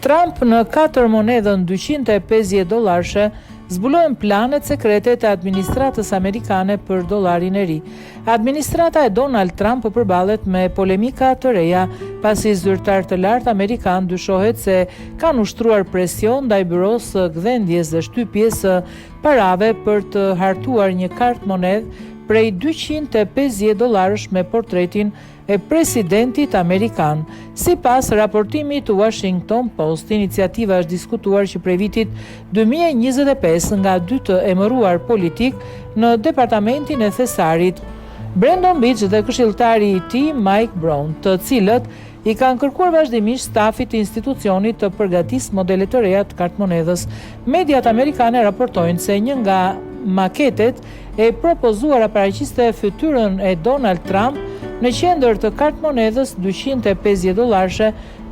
Trump në 4 monedën $250 zbulojnë planet sekrete të administratës amerikane për dollarin e ri. Administrata e Donald Trump përballet me polemika të reja pasi zyrtar të lartë amerikan dyshohet se kanë ushtruar presion ndaj byros së gdhendjes dhe shtypjes së parave për të hartuar një kartë monedh prej $250 me portretin e presidentit amerikan. Sipas raportimit të Washington Post, iniciativa është diskutuar që prej vitit 2025 nga 2 të emëruar politik në departamentin e thesarit, Brandon Beach dhe këshilltari i tij Mike Brown, të cilët i kanë kërkuar vazhdimisht stafit të institucionit të përgatisë modele të reja të kartmonedhës. Mediat amerikane raportojnë se një nga maketet e propozuara paraqiste fytyrën e Donald Trump në qendër të kartmonedhës $250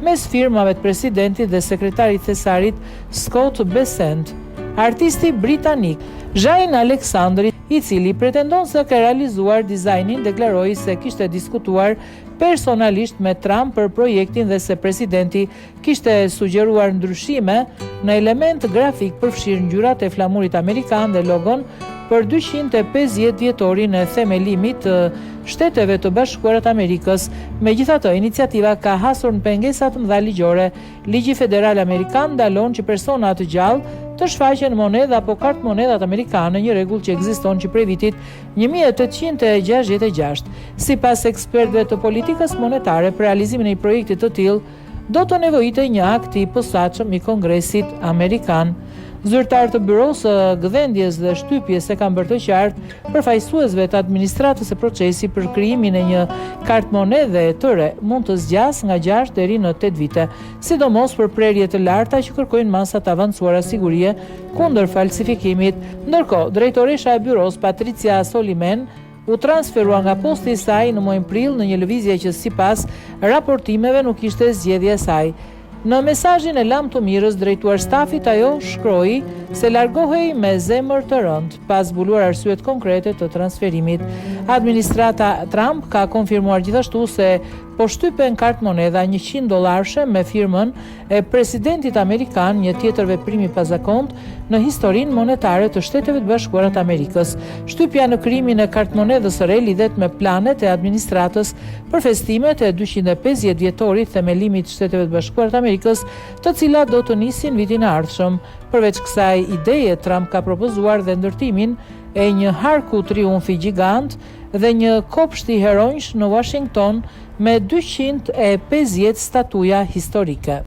mes firmave të presidentit dhe sekretarit thesarit Scott Bessent. Artisti britanik Zayn Alexander, i cili pretendon se ka realizuar dizajnin, deklaroi se kishte diskutuar personalisht me Trump për projektin dhe se presidenti kishte sugjeruar ndryshime në element grafik përfshirë ngjyrat e flamurit amerikan dhe logon për 250 vjetorin e themelimit të Shteteve të Bashkuara të Amerikës. Megjithatë, iniciativa ka hasur në pengesa të mëdha ligjore. Ligji federal amerikan ndalon që persona të gjallë të shfaqen monedhë apo kartmonedhat amerikane, një rregull që ekziston që prej vitit 1866. Sipas ekspertëve të politikës monetare, për realizimin e një projekti të tillë do të nevojitej një akt i posaçëm i Kongresit amerikan. Zyrtar të byrosë së gdhendjes dhe shtypjes e kanë bërë të qartë përfaqësuesve të administratës se procesi për krijimin e një kartmonedhe të re mund të zgjasë nga 6 deri në 8 vite, sidomos për prerje të larta që kërkojnë masa të avancuara sigurie kundër falsifikimit. Ndërkohë, drejtoresha e byros Patricia Soliman u transferua nga posti i saj në muajin prill në një lëvizje që sipas raportimeve nuk ishte zgjedhja e saj. Në mesazhin e Lam të Mirës drejtuar stafit, ajo shkroi se largohej me zemër të rëndë pas zbuluar arsyet konkrete të transferimit. Administrata Trump ka konfirmuar gjithashtu se po shtypen kartmonedha $100 me firmën e presidentit amerikan, një tjetër veprim i pazakontë në historinë monetare të Shteteve të Bashkuara të Amerikës. Shtypja në krijimin e kartmonedhës së re lidhet me planet e administratës për festimet e 250 vjetorit themelimit të Shteteve të Bashkuara të Amerikës, të cilat do të nisin vitin e ardhshëm. Përveç kësaj ideje, Trump ka propozuar dhe ndërtimin e një harku triumfi gjigant dhe një kopshti heronjsh në Washington me 250 statuja historike.